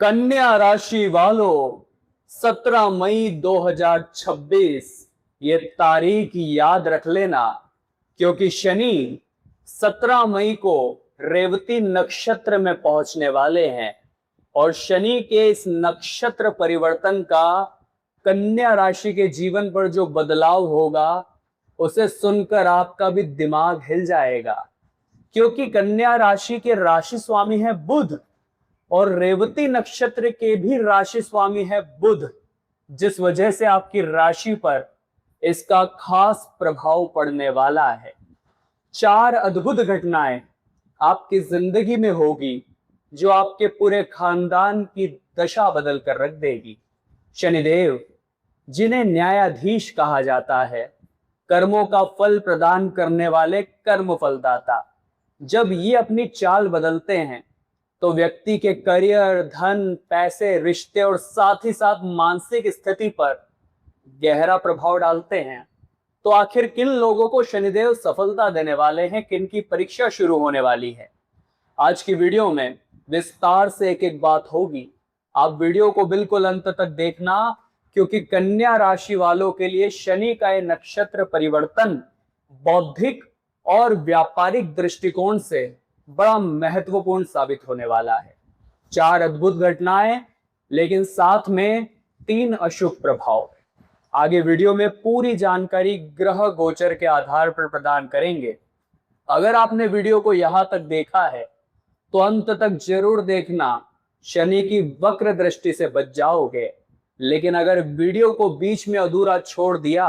कन्या राशि वालों, 17 मई 2026 ये तारीख याद रख लेना, क्योंकि शनि 17 मई को रेवती नक्षत्र में पहुंचने वाले हैं और शनि के इस नक्षत्र परिवर्तन का कन्या राशि के जीवन पर जो बदलाव होगा उसे सुनकर आपका भी दिमाग हिल जाएगा, क्योंकि कन्या राशि के राशि स्वामी है बुध और रेवती नक्षत्र के भी राशि स्वामी है बुध, जिस वजह से आपकी राशि पर इसका खास प्रभाव पड़ने वाला है। 4 अद्भुत घटनाएं आपकी जिंदगी में होगी जो आपके पूरे खानदान की दशा बदल कर रख देगी। शनिदेव, जिन्हें न्यायाधीश कहा जाता है, कर्मों का फल प्रदान करने वाले कर्म फलदाता, जब ये अपनी चाल बदलते हैं तो व्यक्ति के करियर, धन, पैसे, रिश्ते और साथ ही साथ मानसिक स्थिति पर गहरा प्रभाव डालते हैं। तो आखिर किन लोगों को शनिदेव सफलता देने वाले हैं, किन की परीक्षा शुरू होने वाली है? आज की वीडियो में विस्तार से एक एक बात होगी। आप वीडियो को बिल्कुल अंत तक देखना, क्योंकि कन्या राशि वालों के लिए शनि का यह नक्षत्र परिवर्तन बौद्धिक और व्यापारिक दृष्टिकोण से बड़ा महत्वपूर्ण साबित होने वाला है। 4 अद्भुत घटनाएं, लेकिन साथ में 3 अशुभ प्रभाव। आगे वीडियो में पूरी जानकारी ग्रह गोचर के आधार पर प्रदान करेंगे। अगर आपने वीडियो को यहां तक देखा है तो अंत तक जरूर देखना, शनि की वक्र दृष्टि से बच जाओगे। लेकिन अगर वीडियो को बीच में अधूरा छोड़ दिया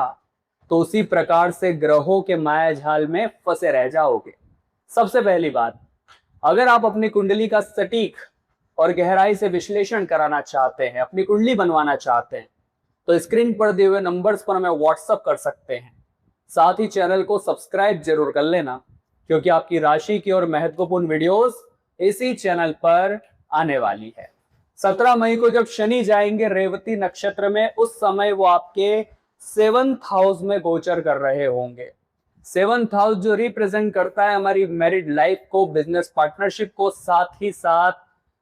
तो उसी प्रकार से ग्रहों के माया जाल में फंसे रह जाओगे। सबसे पहली बात, अगर आप अपनी कुंडली का सटीक और गहराई से विश्लेषण कराना चाहते हैं, अपनी कुंडली बनवाना चाहते हैं, तो स्क्रीन पर दिए हुए नंबर्स पर हमें व्हाट्सएप कर सकते हैं। साथ ही चैनल को सब्सक्राइब जरूर कर लेना, क्योंकि आपकी राशि की और महत्वपूर्ण वीडियोस इसी चैनल पर आने वाली है। 17 मई को जब शनि जाएंगे रेवती नक्षत्र में, उस समय वो आपके 7th हाउस में गोचर कर रहे होंगे। 7th हाउस जो रिप्रेजेंट करता है हमारी मैरिड लाइफ को, बिजनेस पार्टनरशिप को, साथ ही साथ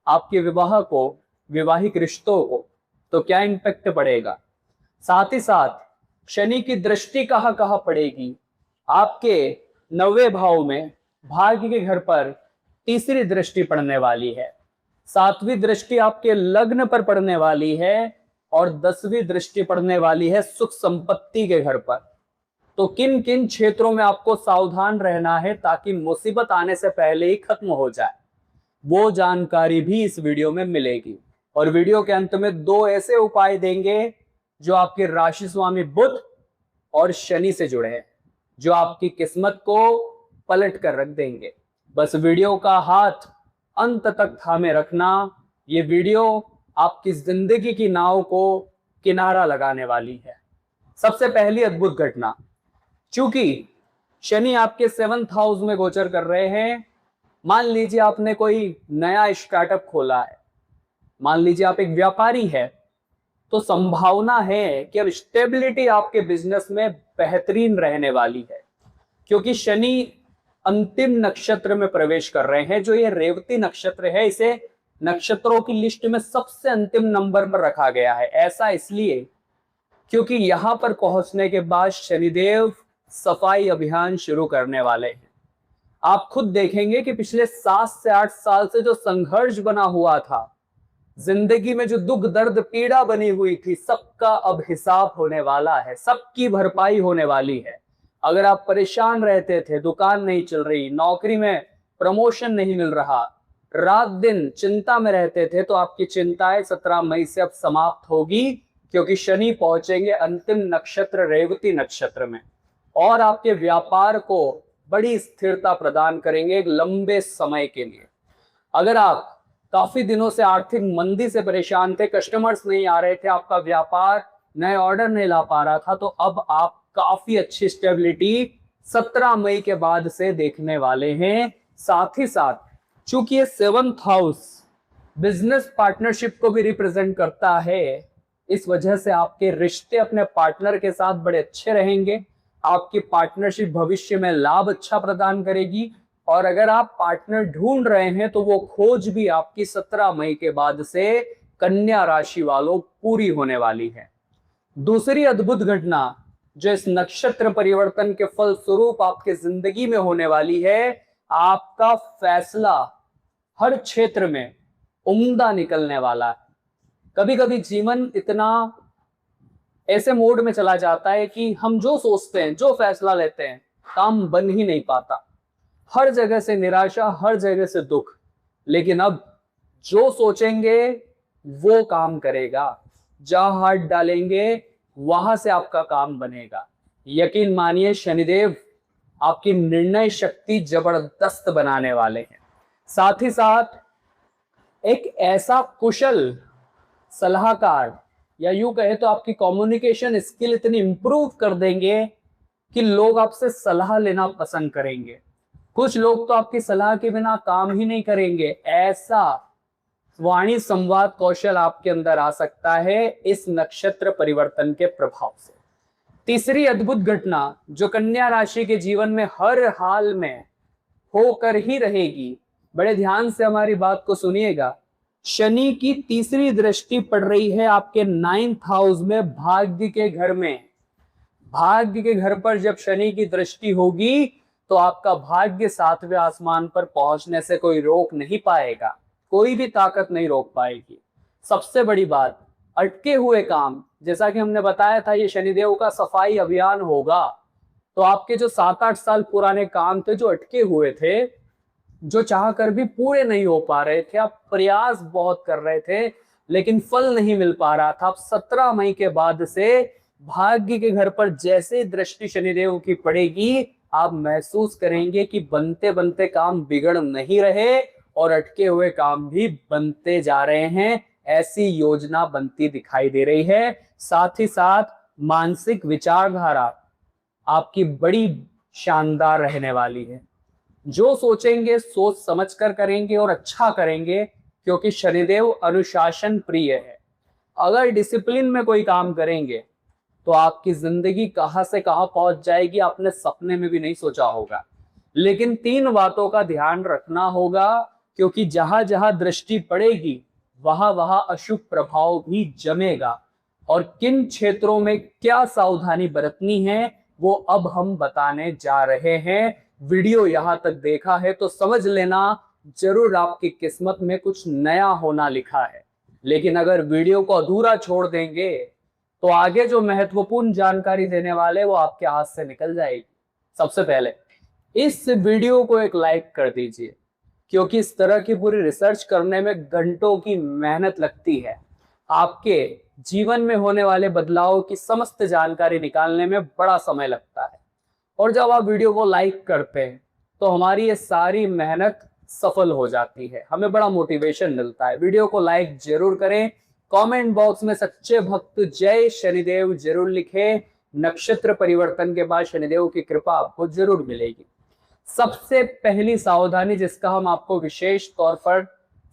आपके विवाह को, वैवाहिक रिश्तों को। तो क्या इंपैक्ट पड़ेगा? साथ ही साथ शनि की दृष्टि कहां कहां पड़ेगी? आपके 9वें भाव में भाग्य के घर पर तीसरी दृष्टि पड़ने वाली है, 7वीं दृष्टि आपके लग्न पर पड़ने वाली है और 10वीं दृष्टि पड़ने वाली है सुख संपत्ति के घर पर। तो किन किन क्षेत्रों में आपको सावधान रहना है ताकि मुसीबत आने से पहले ही खत्म हो जाए, वो जानकारी भी इस वीडियो में मिलेगी। और वीडियो के अंत में 2 ऐसे उपाय देंगे जो आपके राशि स्वामी बुध और शनि से जुड़े हैं, जो आपकी किस्मत को पलट कर रख देंगे। बस वीडियो का हाथ अंत तक थामे रखना। ये वीडियो आपकी जिंदगी की नाव को किनारा लगाने वाली है। सबसे पहली अद्भुत घटना, चूंकि शनि आपके 7th हाउस में गोचर कर रहे हैं, मान लीजिए आपने कोई नया स्टार्टअप खोला है, मान लीजिए आप एक व्यापारी है, तो संभावना है कि अब स्टेबिलिटी आपके बिजनेस में बेहतरीन रहने वाली है, क्योंकि शनि अंतिम नक्षत्र में प्रवेश कर रहे हैं। जो ये रेवती नक्षत्र है, इसे नक्षत्रों की लिस्ट में सबसे अंतिम नंबर पर रखा गया है। ऐसा इसलिए क्योंकि यहां पर पहुंचने के बाद शनिदेव सफाई अभियान शुरू करने वाले हैं। आप खुद देखेंगे कि पिछले 7 से 8 साल से जो संघर्ष बना हुआ था, जिंदगी में जो दुख दर्द पीड़ा बनी हुई थी, सबका अब हिसाब होने वाला है, सबकी भरपाई होने वाली है। अगर आप परेशान रहते थे, दुकान नहीं चल रही, नौकरी में प्रमोशन नहीं मिल रहा, रात दिन चिंता में रहते थे, तो आपकी चिंताएं 17 मई से अब समाप्त होगी, क्योंकि शनि पहुंचेंगे अंतिम नक्षत्र रेवती नक्षत्र में और आपके व्यापार को बड़ी स्थिरता प्रदान करेंगे एक लंबे समय के लिए। अगर आप काफी दिनों से आर्थिक मंदी से परेशान थे, कस्टमर्स नहीं आ रहे थे, आपका व्यापार नए ऑर्डर नहीं ला पा रहा था, तो अब आप काफी अच्छी स्टेबिलिटी 17 मई के बाद से देखने वाले हैं। साथ ही साथ चूंकि ये 7th हाउस बिजनेस पार्टनरशिप को भी रिप्रेजेंट करता है, इस वजह से आपके रिश्ते अपने पार्टनर के साथ बड़े अच्छे रहेंगे। आपकी पार्टनरशिप भविष्य में लाभ अच्छा प्रदान करेगी। और अगर आप पार्टनर ढूंढ रहे हैं तो वो खोज भी आपकी 17 मई के बाद से कन्या राशि वालों पूरी होने वाली है। दूसरी अद्भुत घटना जो इस नक्षत्र परिवर्तन के फलस्वरूप आपके जिंदगी में होने वाली है, आपका फैसला हर क्षेत्र में उम्दा निकलने वाला है। कभी कभी जीवन इतना ऐसे मोड में चला जाता है कि हम जो सोचते हैं, जो फैसला लेते हैं, काम बन ही नहीं पाता। हर जगह से निराशा, हर जगह से दुख। लेकिन अब जो सोचेंगे वो काम करेगा, जहां हाथ डालेंगे वहां से आपका काम बनेगा। यकीन मानिए, शनिदेव आपकी निर्णय शक्ति जबरदस्त बनाने वाले हैं। साथ ही साथ एक ऐसा कुशल सलाहकार, या यूं कहे तो आपकी कम्युनिकेशन स्किल इतनी इंप्रूव कर देंगे कि लोग आपसे सलाह लेना पसंद करेंगे। कुछ लोग तो आपकी सलाह के बिना काम ही नहीं करेंगे। ऐसा वाणी संवाद कौशल आपके अंदर आ सकता है इस नक्षत्र परिवर्तन के प्रभाव से। तीसरी अद्भुत घटना जो कन्या राशि के जीवन में हर हाल में होकर ही रहेगी, बड़े ध्यान से हमारी बात को सुनिएगा। शनि की तीसरी दृष्टि पड़ रही है आपके 9th हाउस में, भाग्य के घर में। भाग्य के घर पर जब शनि की दृष्टि होगी तो आपका भाग्य 7वें आसमान पर पहुंचने से कोई रोक नहीं पाएगा, कोई भी ताकत नहीं रोक पाएगी। सबसे बड़ी बात, अटके हुए काम, जैसा कि हमने बताया था ये शनिदेव का सफाई अभियान होगा, तो आपके जो 7-8 साल पुराने काम थे, जो अटके हुए थे, जो चाह कर भी पूरे नहीं हो पा रहे थे, आप प्रयास बहुत कर रहे थे लेकिन फल नहीं मिल पा रहा था, अब 17 मई के बाद से भाग्य के घर पर जैसे दृष्टि शनिदेव की पड़ेगी, आप महसूस करेंगे कि बनते बनते काम बिगड़ नहीं रहे और अटके हुए काम भी बनते जा रहे हैं। ऐसी योजना बनती दिखाई दे रही है। साथ ही साथ मानसिक विचारधारा आपकी बड़ी शानदार रहने वाली है। जो सोचेंगे सोच समझकर करेंगे और अच्छा करेंगे, क्योंकि शनिदेव अनुशासन प्रिय है। अगर डिसिप्लिन में कोई काम करेंगे तो आपकी जिंदगी कहां से कहां पहुंच जाएगी, आपने सपने में भी नहीं सोचा होगा। लेकिन 3 बातों का ध्यान रखना होगा, क्योंकि जहां जहां दृष्टि पड़ेगी वहां वहां अशुभ प्रभाव भी जमेगा। और किन क्षेत्रों में क्या सावधानी बरतनी है वो अब हम बताने जा रहे हैं। वीडियो यहां तक देखा है तो समझ लेना, जरूर आपकी किस्मत में कुछ नया होना लिखा है। लेकिन अगर वीडियो को अधूरा छोड़ देंगे तो आगे जो महत्वपूर्ण जानकारी देने वाले वो आपके हाथ से निकल जाएगी। सबसे पहले इस वीडियो को एक लाइक कर दीजिए, क्योंकि इस तरह की पूरी रिसर्च करने में घंटों की मेहनत लगती है। आपके जीवन में होने वाले बदलाव की समस्त जानकारी निकालने में बड़ा समय लगता है, और जब आप वीडियो को लाइक करते हैं तो हमारी ये सारी मेहनत सफल हो जाती है, हमें बड़ा मोटिवेशन मिलता है। वीडियो को लाइक जरूर करें, कमेंट बॉक्स में सच्चे भक्त जय शनिदेव जरूर लिखें। नक्षत्र परिवर्तन के बाद शनिदेव की कृपा आपको जरूर मिलेगी। सबसे पहली सावधानी जिसका हम आपको विशेष तौर पर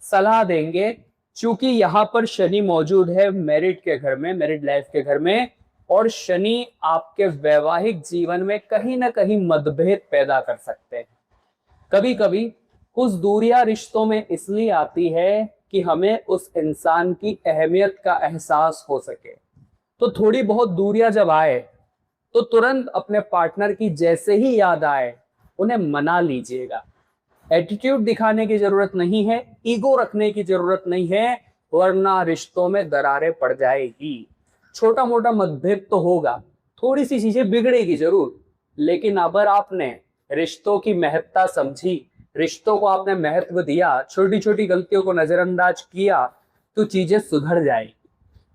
सलाह देंगे, चूंकि यहाँ पर शनि मौजूद है मैरिड के घर में, मैरिड लाइफ के घर में, और शनि आपके वैवाहिक जीवन में कहीं ना कहीं मतभेद पैदा कर सकते हैं। कभी कभी कुछ दूरियां रिश्तों में इसलिए आती है कि हमें उस इंसान की अहमियत का एहसास हो सके। तो थोड़ी बहुत दूरियां जब आए तो तुरंत अपने पार्टनर की जैसे ही याद आए उन्हें मना लीजिएगा। एटीट्यूड दिखाने की जरूरत नहीं है, ईगो रखने की जरूरत नहीं है, वरना रिश्तों में दरारें पड़ जाएगी। छोटा मोटा मतभेद तो होगा, थोड़ी सी चीजें बिगड़ेगी जरूर, लेकिन अगर आपने रिश्तों की महत्ता समझी, रिश्तों को आपने महत्व दिया, छोटी छोटी गलतियों को नजरअंदाज किया, तो चीजें सुधर जाएगी।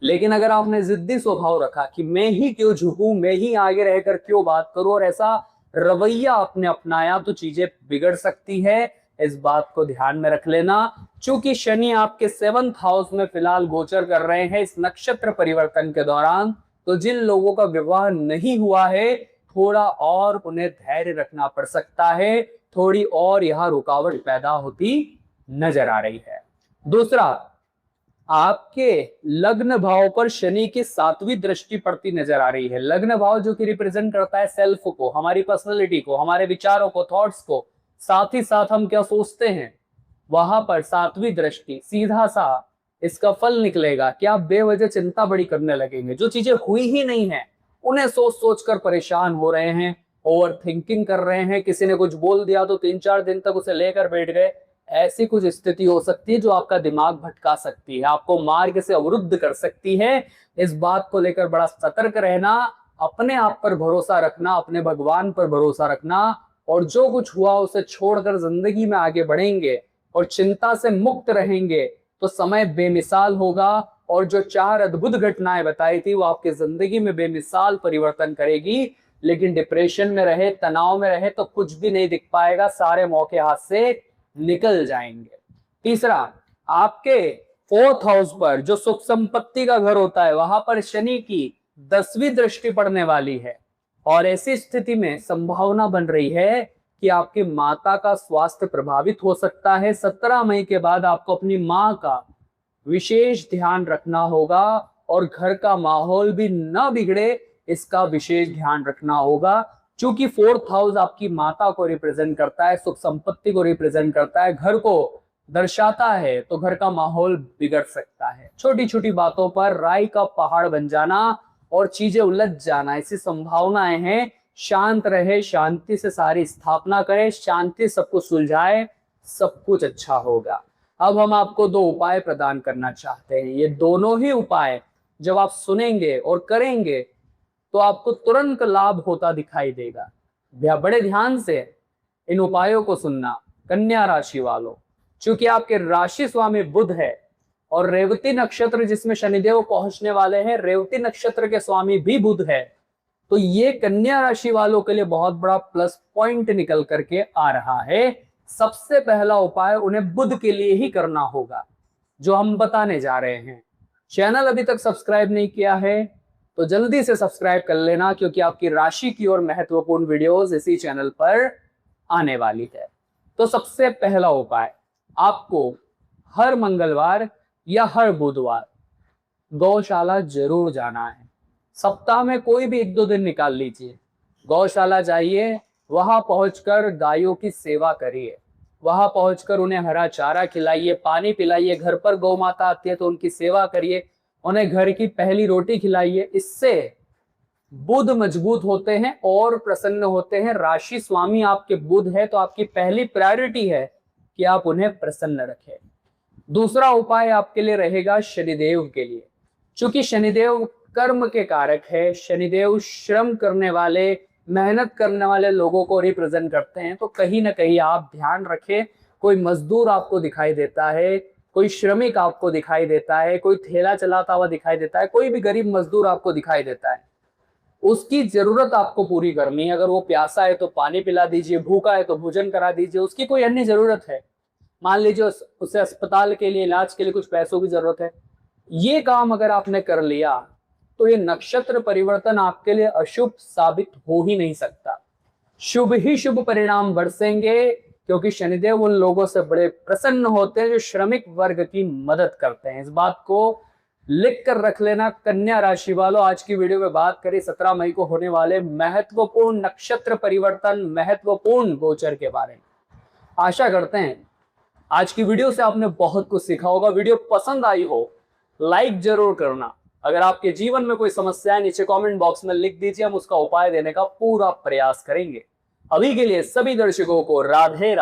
लेकिन अगर आपने जिद्दी स्वभाव रखा कि मैं ही क्यों झुकूं, मैं ही आगे रहकर क्यों बात करूं, और ऐसा रवैया आपने अपनाया, तो चीजें बिगड़ सकती है। इस बात को ध्यान में रख लेना। चूंकि शनि आपके 7th हाउस में फिलहाल गोचर कर रहे हैं इस नक्षत्र परिवर्तन के दौरान, तो जिन लोगों का विवाह नहीं हुआ है, थोड़ा और उन्हें धैर्य रखना पड़ सकता है, थोड़ी और यहाँ रुकावट पैदा होती नजर आ रही है। दूसरा, आपके लग्न भाव पर शनि की 7वीं दृष्टि पड़ती नजर आ रही है। लग्न भाव जो कि रिप्रेजेंट करता है सेल्फ को, हमारी पर्सनैलिटी को, हमारे विचारों को, थॉट्स को, साथ ही साथ हम क्या सोचते हैं, वहां पर सातवीं दृष्टि सीधा सा इसका फल निकलेगा कि आप बेवजह चिंता बड़ी करने लगेंगे। जो चीजें हुई ही नहीं है उन्हें सोच सोच कर परेशान हो रहे हैं, ओवर थिंकिंग कर रहे हैं। किसी ने कुछ बोल दिया तो 3-4 दिन तक उसे लेकर बैठ गए। ऐसी कुछ स्थिति हो सकती है जो आपका दिमाग भटका सकती है, आपको मार्ग से अवरुद्ध कर सकती है। इस बात को लेकर बड़ा सतर्क रहना, अपने आप पर भरोसा रखना, अपने भगवान पर भरोसा रखना, और जो कुछ हुआ उसे छोड़कर जिंदगी में आगे बढ़ेंगे और चिंता से मुक्त रहेंगे तो समय बेमिसाल होगा। और जो 4 अद्भुत घटनाएं बताई थी वो आपकी जिंदगी में बेमिसाल परिवर्तन करेगी। लेकिन डिप्रेशन में रहे, तनाव में रहे तो कुछ भी नहीं दिख पाएगा, सारे मौके हाथ से निकल जाएंगे। तीसरा, आपके 4th हाउस पर जो सुख संपत्ति का घर होता है वहां पर शनि की 10वीं दृष्टि पड़ने वाली है, और ऐसी स्थिति में संभावना बन रही है कि आपकी माता का स्वास्थ्य प्रभावित हो सकता है। 17 मई के बाद आपको अपनी मां का विशेष ध्यान रखना होगा और घर का माहौल भी न बिगड़े इसका विशेष ध्यान रखना होगा। क्योंकि 4th हाउस आपकी माता को रिप्रेजेंट करता है, सुख संपत्ति को रिप्रेजेंट करता है, घर को दर्शाता है, तो घर का माहौल बिगड़ सकता है। छोटी छोटी बातों पर राई का पहाड़ बन जाना और चीजें उलझ जाना, ऐसी संभावनाएं हैं। शांत रहे, शांति से सारी स्थापना करे, शांति सब कुछ सुलझाए, सब कुछ अच्छा होगा। अब हम आपको 2 उपाय प्रदान करना चाहते हैं। ये दोनों ही उपाय जब आप सुनेंगे और करेंगे तो आपको तुरंत लाभ होता दिखाई देगा। बड़े ध्यान से इन उपायों को सुनना कन्या राशि वालों, क्योंकि आपके राशि स्वामी बुध है और रेवती नक्षत्र जिसमें शनिदेव पहुंचने वाले हैं, रेवती नक्षत्र के स्वामी भी बुध है। तो ये कन्या राशि वालों के लिए बहुत बड़ा प्लस पॉइंट निकल करके आ रहा है। सबसे पहला उपाय उन्हें बुध के लिए ही करना होगा जो हम बताने जा रहे हैं। चैनल अभी तक सब्सक्राइब नहीं किया है तो जल्दी से सब्सक्राइब कर लेना, क्योंकि आपकी राशि की और महत्वपूर्ण वीडियोस इसी चैनल पर आने वाली है। तो सबसे पहला उपाय, आपको हर मंगलवार या हर बुधवार गौशाला जरूर जाना है। सप्ताह में कोई भी 1-2 दिन निकाल लीजिए, गौशाला जाइए, वहां पहुंचकर गायों की सेवा करिए, वहां पहुंचकर उन्हें हरा चारा खिलाइए, पानी पिलाइए। घर पर गौ माता आती है तो उनकी सेवा करिए, उन्हें घर की पहली रोटी खिलाइए। इससे बुध मजबूत होते हैं और प्रसन्न होते हैं। राशि स्वामी आपके बुध है तो आपकी पहली प्रायोरिटी है कि आप उन्हें प्रसन्न रखें। दूसरा उपाय आपके लिए रहेगा शनिदेव के लिए, क्योंकि शनिदेव कर्म के कारक है। शनिदेव श्रम करने वाले, मेहनत करने वाले लोगों को रिप्रेजेंट करते हैं। तो कहीं ना कहीं आप ध्यान रखें, कोई मजदूर आपको दिखाई देता है, कोई श्रमिक आपको दिखाई देता है, कोई ठेला चलाता हुआ दिखाई देता है, कोई भी गरीब मजदूर आपको दिखाई देता है, उसकी जरूरत आपको पूरी करनी है। अगर वो प्यासा है तो पानी पिला दीजिए, भूखा है तो भोजन करा दीजिए, उसकी कोई अन्य जरूरत है, मान लीजिए उसे अस्पताल के लिए, इलाज के लिए कुछ पैसों की जरूरत है, ये काम अगर आपने कर लिया तो ये नक्षत्र परिवर्तन आपके लिए अशुभ साबित हो ही नहीं सकता। शुभ ही शुभ परिणाम बरसेंगे, क्योंकि शनिदेव उन लोगों से बड़े प्रसन्न होते हैं जो श्रमिक वर्ग की मदद करते हैं। इस बात को लिख कर रख लेना कन्या राशि वालों। आज की वीडियो में बात करें 17 मई को होने वाले महत्वपूर्ण नक्षत्र परिवर्तन, महत्वपूर्ण गोचर के बारे में। आशा करते हैं आज की वीडियो से आपने बहुत कुछ सीखा होगा। वीडियो पसंद आई हो लाइक जरूर करना। अगर आपके जीवन में कोई समस्या है नीचे कमेंट बॉक्स में लिख दीजिए, हम उसका उपाय देने का पूरा प्रयास करेंगे। अभी के लिए सभी दर्शकों को राधे राधे।